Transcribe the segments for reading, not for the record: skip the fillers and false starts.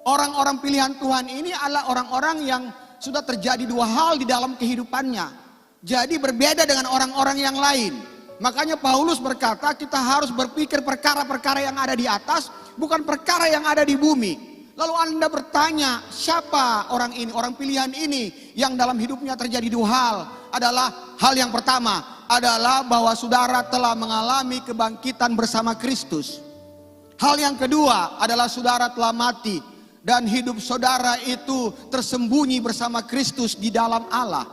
Orang-orang pilihan Tuhan ini adalah orang-orang yang sudah terjadi dua hal di dalam kehidupannya. Jadi berbeda dengan orang-orang yang lain. Makanya Paulus berkata kita harus berpikir perkara-perkara yang ada di atas, bukan perkara yang ada di bumi. Lalu Anda bertanya, siapa orang ini, orang pilihan ini yang dalam hidupnya terjadi dua hal? Adalah hal yang pertama adalah bahwa saudara telah mengalami kebangkitan bersama Kristus. Hal yang kedua adalah saudara telah mati dan hidup saudara itu tersembunyi bersama Kristus di dalam Allah.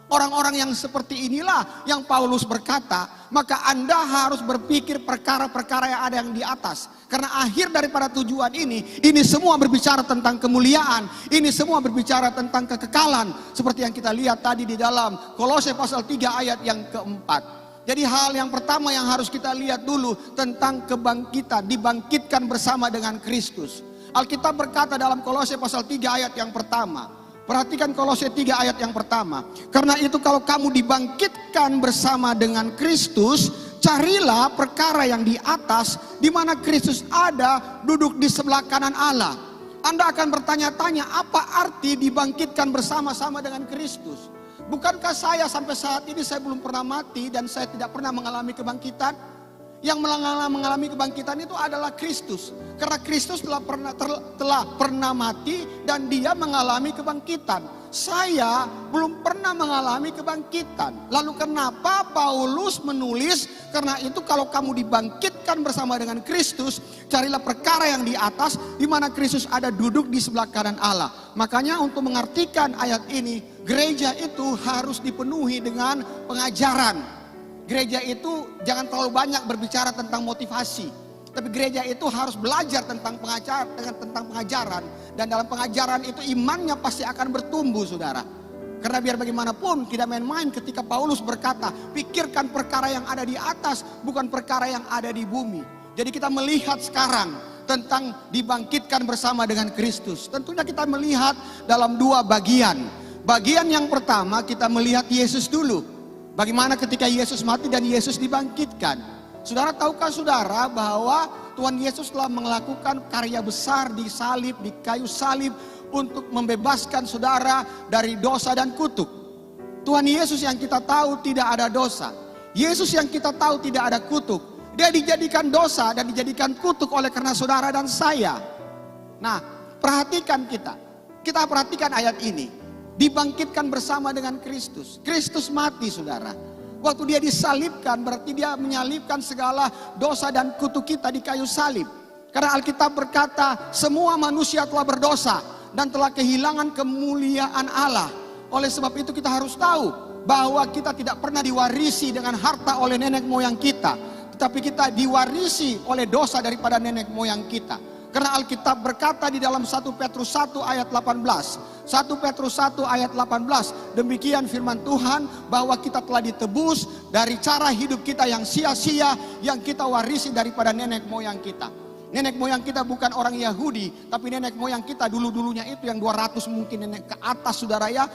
Orang-orang yang seperti inilah yang Paulus berkata, maka Anda harus berpikir perkara-perkara yang ada yang di atas. Karena akhir daripada tujuan ini semua berbicara tentang kemuliaan, ini semua berbicara tentang kekekalan. Seperti yang kita lihat tadi di dalam Kolose pasal 3 ayat yang keempat. Jadi hal yang pertama yang harus kita lihat dulu tentang kebangkitan, dibangkitkan bersama dengan Kristus. Alkitab berkata dalam Kolose pasal 3 ayat yang pertama. Perhatikan Kolose 3 ayat yang pertama. Karena itu kalau kamu dibangkitkan bersama dengan Kristus, carilah perkara yang di atas, di mana Kristus ada duduk di sebelah kanan Allah. Anda akan bertanya-tanya, apa arti dibangkitkan bersama-sama dengan Kristus? Bukankah saya sampai saat ini saya belum pernah mati dan saya tidak pernah mengalami kebangkitan? Yang mengalami kebangkitan itu adalah Kristus. Karena Kristus telah pernah mati dan dia mengalami kebangkitan. Saya belum pernah mengalami kebangkitan. Lalu kenapa Paulus menulis, karena itu kalau kamu dibangkitkan bersama dengan Kristus, carilah perkara yang di atas, di mana Kristus ada duduk di sebelah kanan Allah. Makanya untuk mengartikan ayat ini, gereja itu harus dipenuhi dengan pengajaran. Gereja itu jangan terlalu banyak berbicara tentang motivasi, tapi gereja itu harus belajar tentang pengajaran, dan dalam pengajaran itu imannya pasti akan bertumbuh, saudara. Karena biar bagaimanapun tidak main-main ketika Paulus berkata, pikirkan perkara yang ada di atas, bukan perkara yang ada di bumi. Jadi kita melihat sekarang tentang dibangkitkan bersama dengan Kristus. Tentunya kita melihat dalam dua bagian. Bagian yang pertama kita melihat Yesus dulu. Bagaimana ketika Yesus mati dan Yesus dibangkitkan. Saudara, tahukah saudara bahwa Tuhan Yesus telah melakukan karya besar di salib, di kayu salib, untuk membebaskan saudara dari dosa dan kutuk. Tuhan Yesus yang kita tahu tidak ada dosa. Yesus yang kita tahu tidak ada kutuk. Dia dijadikan dosa dan dijadikan kutuk oleh karena saudara dan saya. Nah, perhatikan kita perhatikan ayat ini. Dibangkitkan bersama dengan Kristus. Kristus mati, saudara. Waktu dia disalibkan berarti dia menyalibkan segala dosa dan kutuk kita di kayu salib. Karena Alkitab berkata semua manusia telah berdosa dan telah kehilangan kemuliaan Allah. Oleh sebab itu kita harus tahu bahwa kita tidak pernah diwarisi dengan harta oleh nenek moyang kita, tetapi kita diwarisi oleh dosa daripada nenek moyang kita. Karena Alkitab berkata di dalam 1 Petrus 1 ayat 18. 1 Petrus 1 ayat 18. Demikian firman Tuhan bahwa kita telah ditebus dari cara hidup kita yang sia-sia, yang kita warisi daripada nenek moyang kita. Nenek moyang kita bukan orang Yahudi, tapi nenek moyang kita dulu-dulunya itu yang 200 mungkin nenek ke atas, saudara ya.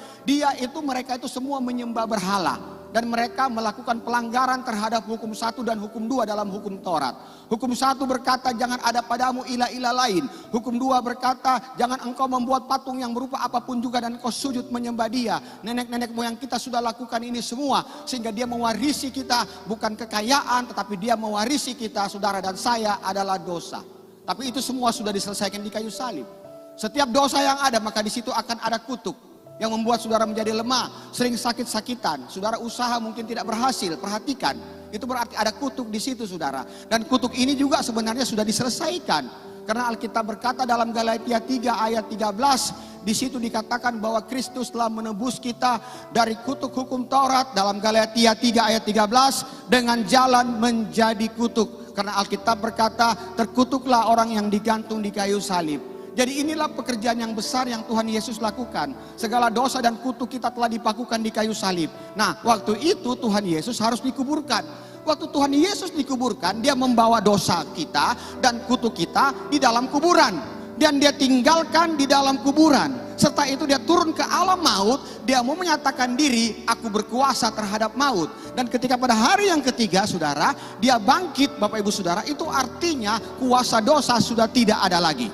Mereka itu semua menyembah berhala. Dan mereka melakukan pelanggaran terhadap hukum 1 dan hukum 2 dalam hukum Taurat. Hukum 1 berkata jangan ada padamu ilah-ilah lain. Hukum 2 berkata jangan engkau membuat patung yang berupa apapun juga dan engkau sujud menyembah dia. Nenek-nenek moyang kita sudah lakukan ini semua. Sehingga dia mewarisi kita bukan kekayaan, tetapi dia mewarisi kita, saudara dan saya, adalah dosa. Tapi itu semua sudah diselesaikan di kayu salib. Setiap dosa yang ada maka di situ akan ada kutuk yang membuat saudara menjadi lemah, sering sakit-sakitan. Saudara usaha mungkin tidak berhasil. Perhatikan, itu berarti ada kutuk di situ, saudara. Dan kutuk ini juga sebenarnya sudah diselesaikan. Karena Alkitab berkata dalam Galatia 3 ayat 13, di situ dikatakan bahwa Kristus telah menebus kita dari kutuk hukum Taurat. Dalam Galatia 3 ayat 13, dengan jalan menjadi kutuk. Karena Alkitab berkata, terkutuklah orang yang digantung di kayu salib. Jadi inilah pekerjaan yang besar yang Tuhan Yesus lakukan. Segala dosa dan kutuk kita telah dipakukan di kayu salib. Nah, waktu itu Tuhan Yesus harus dikuburkan. Waktu Tuhan Yesus dikuburkan, dia membawa dosa kita dan kutuk kita di dalam kuburan. Dan dia tinggalkan di dalam kuburan. Serta itu dia turun ke alam maut, dia mau menyatakan diri, aku berkuasa terhadap maut. Dan ketika pada hari yang ketiga, saudara, dia bangkit, Bapak Ibu Saudara, itu artinya kuasa dosa sudah tidak ada lagi.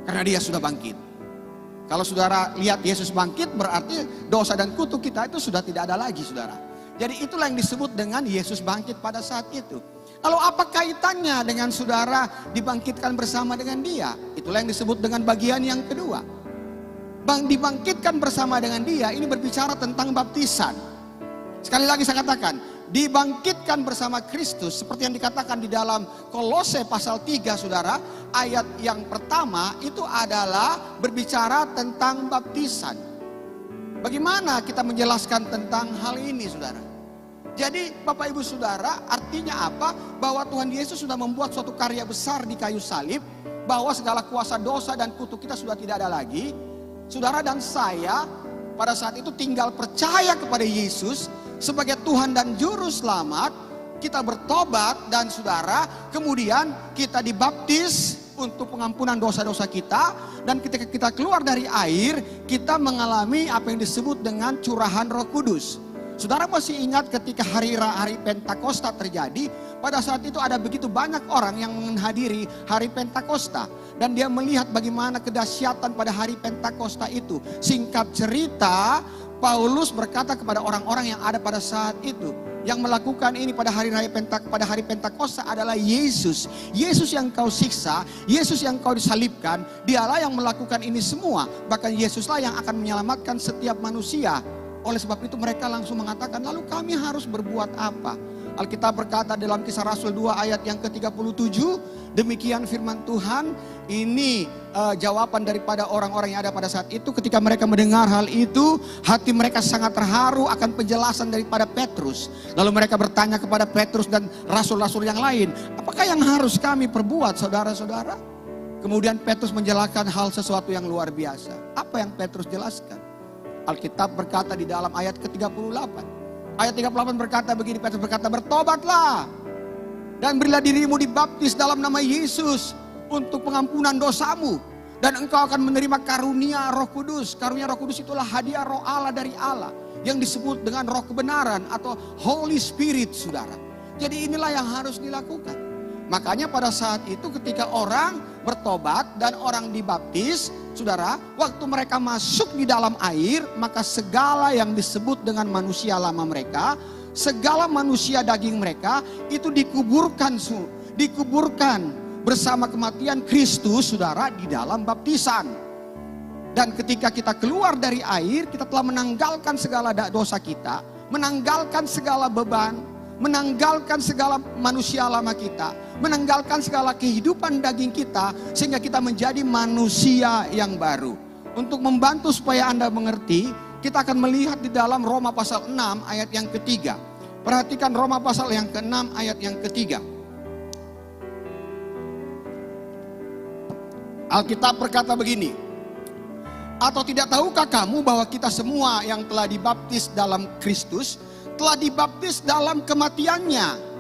Karena dia sudah bangkit. Kalau saudara lihat Yesus bangkit, berarti dosa dan kutuk kita itu sudah tidak ada lagi, saudara. Jadi itulah yang disebut dengan Yesus bangkit pada saat itu. Lalu apa kaitannya dengan saudara dibangkitkan bersama dengan dia? Itulah yang disebut dengan bagian yang kedua. Dibangkitkan bersama dengan dia, ini berbicara tentang baptisan. Sekali lagi saya katakan, dibangkitkan bersama Kristus seperti yang dikatakan di dalam Kolose pasal 3, saudara. Ayat yang pertama itu adalah berbicara tentang baptisan. Bagaimana kita menjelaskan tentang hal ini, saudara? Jadi Bapak Ibu Saudara, artinya apa? Bahwa Tuhan Yesus sudah membuat suatu karya besar di kayu salib, bahwa segala kuasa dosa dan kutuk kita sudah tidak ada lagi. Saudara dan saya pada saat itu tinggal percaya kepada Yesus sebagai Tuhan dan Juru Selamat. Kita bertobat dan saudara, kemudian kita dibaptis untuk pengampunan dosa-dosa kita. Dan ketika kita keluar dari air, kita mengalami apa yang disebut dengan curahan Roh Kudus. Saudara masih ingat ketika hari Pentakosta terjadi, pada saat itu ada begitu banyak orang yang menghadiri hari Pentakosta. Dan dia melihat bagaimana kedahsyatan pada hari Pentakosta itu. Singkat cerita, Paulus berkata kepada orang-orang yang ada pada saat itu, yang melakukan ini pada hari Pentakosta adalah Yesus. Yesus yang kau siksa, Yesus yang kau disalibkan, dialah yang melakukan ini semua. Bahkan Yesuslah yang akan menyelamatkan setiap manusia. Oleh sebab itu mereka langsung mengatakan, lalu kami harus berbuat apa? Alkitab berkata dalam Kisah Rasul 2 ayat yang ke-37, demikian firman Tuhan. Ini jawaban daripada orang-orang yang ada pada saat itu. Ketika mereka mendengar hal itu, hati mereka sangat terharu akan penjelasan daripada Petrus. Lalu mereka bertanya kepada Petrus dan rasul-rasul yang lain, apakah yang harus kami perbuat, saudara-saudara? Kemudian Petrus menjelaskan hal sesuatu yang luar biasa. Apa yang Petrus jelaskan? Alkitab berkata di dalam ayat ke-38. Ayat 38 berkata begini, Petrus berkata, bertobatlah dan berilah dirimu dibaptis dalam nama Yesus untuk pengampunan dosamu. Dan engkau akan menerima karunia Roh Kudus. Karunia Roh Kudus itulah hadiah roh Allah dari Allah. Yang disebut dengan roh kebenaran atau Holy Spirit, saudara. Jadi inilah yang harus dilakukan. Makanya pada saat itu ketika orang bertobat dan orang dibaptis, saudara, waktu mereka masuk di dalam air, maka segala yang disebut dengan manusia lama mereka, segala manusia daging mereka itu dikuburkan bersama kematian Kristus, saudara, di dalam baptisan. Dan ketika kita keluar dari air, kita telah menanggalkan segala dosa kita, menanggalkan segala beban, menanggalkan segala manusia lama kita, menanggalkan segala kehidupan daging kita, sehingga kita menjadi manusia yang baru. Untuk membantu supaya Anda mengerti, kita akan melihat di dalam Roma pasal 6 ayat yang ketiga. Perhatikan Roma pasal yang ke-6 ayat yang ketiga. Alkitab berkata begini, atau tidak tahukah kamu bahwa kita semua yang telah dibaptis dalam Kristus telah dibaptis dalam kematiannya?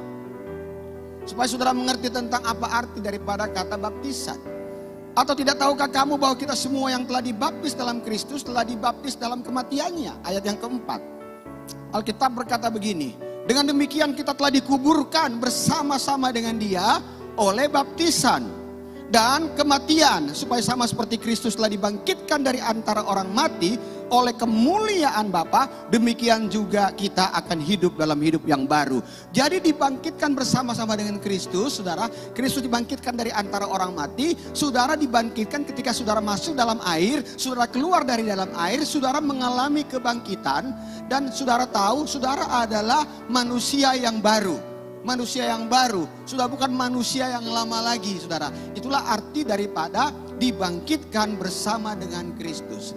Supaya saudara mengerti tentang apa arti daripada kata baptisan. Atau tidak tahukah kamu bahwa kita semua yang telah dibaptis dalam Kristus telah dibaptis dalam kematiannya? Ayat yang keempat. Alkitab berkata begini, dengan demikian kita telah dikuburkan bersama-sama dengan Dia oleh baptisan dan kematian, supaya sama seperti Kristus telah dibangkitkan dari antara orang mati oleh kemuliaan Bapa, demikian juga kita akan hidup dalam hidup yang baru. Jadi dibangkitkan bersama-sama dengan Kristus, saudara. Kristus dibangkitkan dari antara orang mati, saudara dibangkitkan ketika saudara masuk dalam air, saudara keluar dari dalam air, saudara mengalami kebangkitan, dan saudara tahu saudara adalah manusia yang baru. Manusia yang baru, sudah bukan manusia yang lama lagi, saudara. Itulah arti daripada dibangkitkan bersama dengan Kristus.